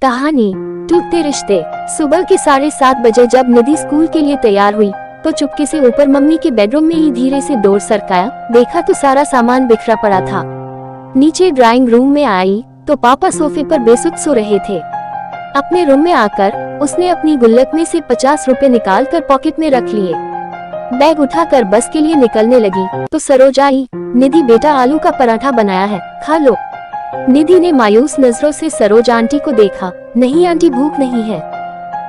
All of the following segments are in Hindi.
कहानी टूटते रिश्ते। सुबह के 7:30 बजे जब निधि स्कूल के लिए तैयार हुई तो चुपके से ऊपर मम्मी के बेडरूम में ही धीरे से डोर सरकाया। देखा तो सारा सामान बिखरा पड़ा था। नीचे ड्राइंग रूम में आई तो पापा सोफे पर बेसुध सो रहे थे। अपने रूम में आकर उसने अपनी गुल्लक में से 50 रुपए निकाल कर पॉकेट में रख लिए। बैग उठाकर बस के लिए निकलने लगी तो सरोज आई। निधि बेटा, आलू का पराठा बनाया है, खा लो। निधि ने मायूस नजरों से सरोज आंटी को देखा। नहीं आंटी, भूख नहीं है।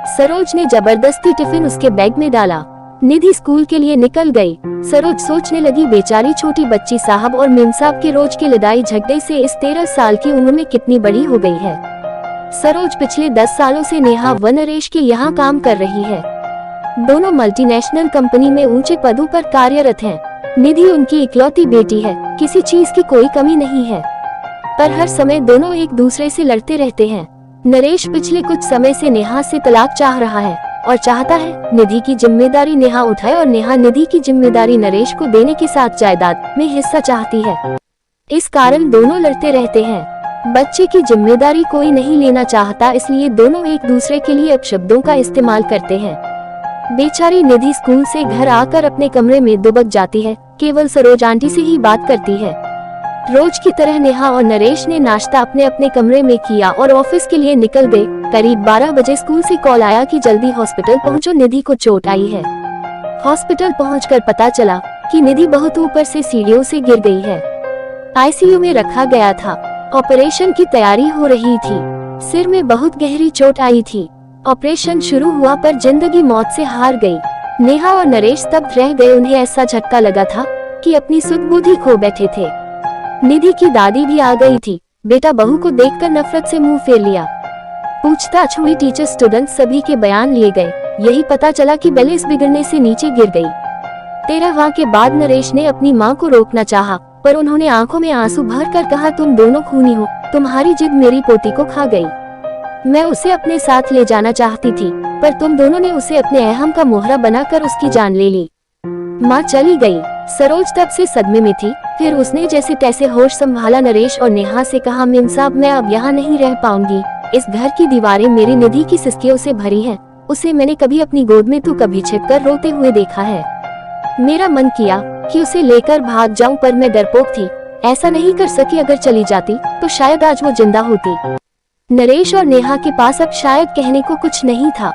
सरोज ने जबरदस्ती टिफिन उसके बैग में डाला। निधि स्कूल के लिए निकल गई। सरोज सोचने लगी, बेचारी छोटी बच्ची साहब और मेम साहब के रोज के लड़ाई झगड़े से इस 13 साल की उम्र में कितनी बड़ी हो गई है। सरोज पिछले 10 सालों से नेहा व नरेश के यहाँ काम कर रही है। दोनों मल्टीनेशनल कंपनी में ऊंचे पदों पर कार्यरत हैं। निधि उनकी इकलौती बेटी है, किसी चीज की कोई कमी नहीं है, पर हर समय दोनों एक दूसरे से लड़ते रहते हैं। नरेश पिछले कुछ समय से नेहा से तलाक चाह रहा है और चाहता है निधि की जिम्मेदारी नेहा उठाए और नेहा निधि की जिम्मेदारी नरेश को देने के साथ जायदाद में हिस्सा चाहती है। इस कारण दोनों लड़ते रहते हैं। बच्चे की जिम्मेदारी कोई नहीं लेना चाहता, इसलिए दोनों एक दूसरे के लिए अपशब्दों का इस्तेमाल करते हैं। बेचारी निधि स्कूल से घर आकर अपने कमरे में दुबक जाती है, केवल सरोज आंटी से ही बात करती है। रोज की तरह नेहा और नरेश ने नाश्ता अपने अपने कमरे में किया और ऑफिस के लिए निकल गए। करीब 12 बजे स्कूल से कॉल आया कि जल्दी हॉस्पिटल पहुंचो, निधि को चोट आई है। हॉस्पिटल पहुंचकर पता चला कि निधि बहुत ऊपर से सीढ़ियों से गिर गई है। आईसीयू में रखा गया था। ऑपरेशन की तैयारी हो रही थी। सिर में बहुत गहरी चोट आई थी। ऑपरेशन शुरू हुआ पर जिंदगी मौत से हार गई। नेहा और नरेश स्तब्ध रह गए। उन्हें ऐसा झटका लगा था कि अपनी सुध बुद्धि खो बैठे थे। निधि की दादी भी आ गई थी। बेटा, बहू को देखकर नफरत से मुंह फेर लिया। पूछताछ हुई, टीचर स्टूडेंट सभी के बयान लिए गए। यही पता चला कि बैलेंस बिगड़ने से नीचे गिर गई। 13वां के बाद नरेश ने अपनी मां को रोकना चाहा, पर उन्होंने आंखों में आंसू भर कर कहा, तुम दोनों खूनी हो, तुम्हारी जिद मेरी पोती को खा गई। मैं उसे अपने साथ ले जाना चाहती थी, पर तुम दोनों ने उसे अपने अहम का मोहरा बनाकर उसकी जान ले ली। माँ चली गई। सरोज तब से सदमे में थी। फिर उसने जैसे तैसे होश संभाला। नरेश और नेहा से कहा, मेम साहब, मैं अब यहाँ नहीं रह पाऊंगी। इस घर की दीवारें मेरी निधि की सिसकियों से भरी हैं। उसे मैंने कभी अपनी गोद में तो कभी छिपकर रोते हुए देखा है। मेरा मन किया कि उसे लेकर भाग जाऊं, पर मैं डरपोक थी, ऐसा नहीं कर सकी। अगर चली जाती तो शायद आज वो जिंदा होती। नरेश और नेहा के पास अब शायद कहने को कुछ नहीं था।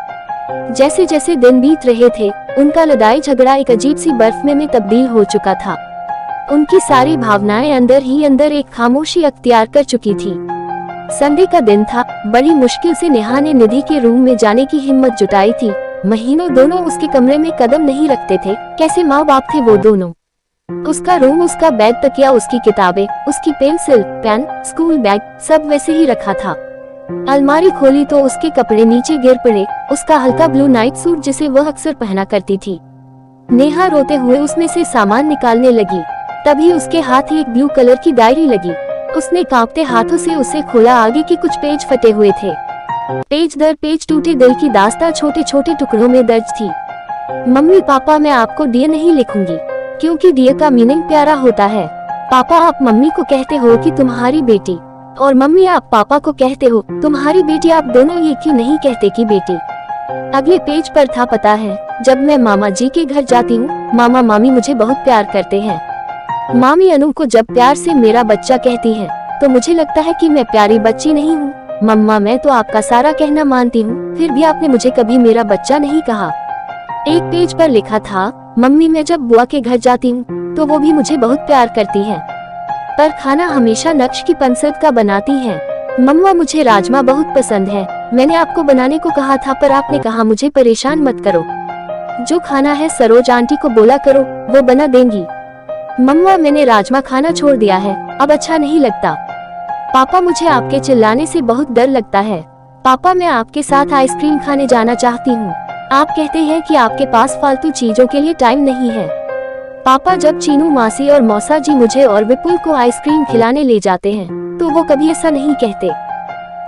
जैसे जैसे दिन बीत रहे थे, उनका लड़ाई झगड़ा एक अजीब सी बर्फ में तब्दील हो चुका था। उनकी सारी भावनाएं अंदर ही अंदर एक खामोशी अख्तियार कर चुकी थी। संडे का दिन था। बड़ी मुश्किल से नेहा ने निधि के रूम में जाने की हिम्मत जुटाई थी। महीनों दोनों उसके कमरे में कदम नहीं रखते थे। कैसे माँ बाप थे वो दोनों। उसका रूम, उसका बेड, तकिया, उसकी किताबें, उसकी पेंसिल, पेन, स्कूल बैग, सब वैसे ही रखा था। अलमारी खोली तो उसके कपड़े नीचे गिर पड़े। उसका हल्का ब्लू नाइट सूट जिसे वह अक्सर पहना करती थी। नेहा रोते हुए उसमें से सामान निकालने लगी। तभी उसके हाथ ही एक ब्लू कलर की डायरी लगी। उसने कांपते हाथों से उसे खोला। आगे के कुछ पेज फटे हुए थे। पेज दर पेज टूटे दिल की दास्तां छोटे छोटे टुकड़ों में दर्ज थी। मम्मी पापा, मैं आपको डियर नहीं लिखूंगी, क्योंकि डियर का मीनिंग प्यारा होता है। पापा, आप मम्मी को कहते हो कि तुम्हारी बेटी, और मम्मी आप पापा को कहते हो तुम्हारी बेटी। आप दोनों ये क्यों नहीं कहते कि बेटी। अगले पेज पर था, पता है, जब मैं मामा जी के घर जाती हूँ, मामा मामी मुझे बहुत प्यार करते हैं। मामी अनु को जब प्यार से मेरा बच्चा कहती है तो मुझे लगता है कि मैं प्यारी बच्ची नहीं हूँ। मम्मा, मैं तो आपका सारा कहना मानती हूँ, फिर भी आपने मुझे कभी मेरा बच्चा नहीं कहा। एक पेज पर लिखा था, मम्मी, मैं जब बुआ के घर जाती हूँ तो वो भी मुझे बहुत प्यार करती है, पर खाना हमेशा नक्श की पंसद का बनाती है। मम्मा, मुझे राजमा बहुत पसंद है। मैंने आपको बनाने को कहा था, पर आपने कहा मुझे परेशान मत करो। जो खाना है सरोज आंटी को बोला करो, वो बना देंगी। मम्मा, मैंने राजमा खाना छोड़ दिया है, अब अच्छा नहीं लगता। पापा, मुझे आपके चिल्लाने से बहुत डर लगता है। पापा, मैं आपके साथ आइसक्रीम खाने जाना चाहती हूँ। आप कहते हैं कि आपके पास फालतू चीजों के लिए टाइम नहीं है। पापा, जब चीनू मासी और मौसा जी मुझे और विपुल को आइसक्रीम खिलाने ले जाते हैं तो वो कभी ऐसा नहीं कहते।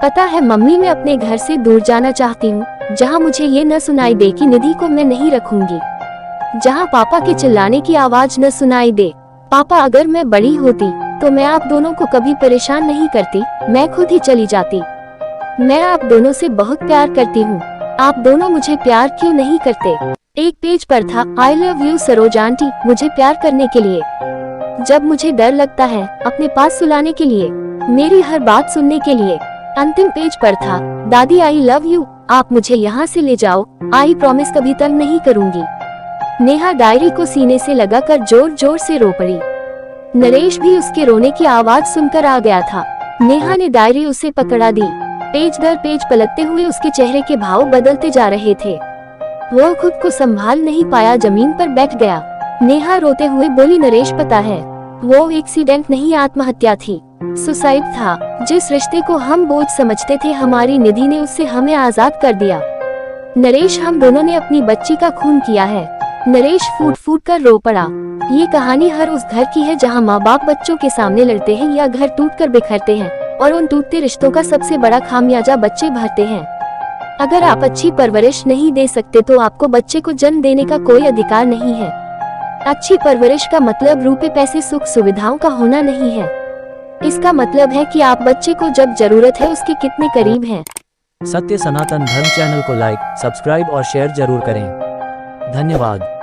पता है मम्मी, मैं अपने घर से दूर जाना चाहती हूँ, जहाँ मुझे ये न सुनाई दे कि निधि को मैं नहीं रखूंगी, जहाँ पापा के चिल्लाने की आवाज न सुनाई दे। पापा, अगर मैं बड़ी होती तो मैं आप दोनों को कभी परेशान नहीं करती, मैं खुद ही चली जाती। मैं आप दोनों से बहुत प्यार करती हूँ। आप दोनों मुझे प्यार क्यों नहीं करते? एक पेज पर था, I love you Saroj aunty, मुझे प्यार करने के लिए, जब मुझे डर लगता है अपने पास सुलाने के लिए, मेरी हर बात सुनने के लिए। अंतिम पेज पर था, दादी आई लव यू, आप मुझे यहाँ से ले जाओ, आई प्रॉमिस कभी तंग नहीं करूँगी। नेहा डायरी को सीने से लगाकर जोर जोर से रो पड़ी। नरेश भी उसके रोने की आवाज सुनकर आ गया था। नेहा ने डायरी उसे पकड़ा दी। पेज दर पेज पलटते हुए उसके चेहरे के भाव बदलते जा रहे थे। वो खुद को संभाल नहीं पाया, जमीन पर बैठ गया। नेहा रोते हुए बोली, नरेश पता है, वो एक्सीडेंट नहीं आत्महत्या थी, सुसाइड था। जिस रिश्ते को हम बोझ समझते थे, हमारी निधि ने उससे हमें आजाद कर दिया। नरेश, हम दोनों ने अपनी बच्ची का खून किया है। नरेश फूट फूट कर रो पड़ा। ये कहानी हर उस घर की है जहाँ माँ बाप बच्चों के सामने लड़ते हैं या घर टूट कर बिखरते हैं, और उन टूटते रिश्तों का सबसे बड़ा खामियाजा बच्चे भरते हैं। अगर आप अच्छी परवरिश नहीं दे सकते तो आपको बच्चे को जन्म देने का कोई अधिकार नहीं है। अच्छी परवरिश का मतलब रुपए पैसे सुख सुविधाओं का होना नहीं है। इसका मतलब है कि आप बच्चे को जब जरूरत है उसके कितने करीब हैं। सत्य सनातन धर्म चैनल को लाइक, सब्सक्राइब और शेयर जरूर करें। धन्यवाद।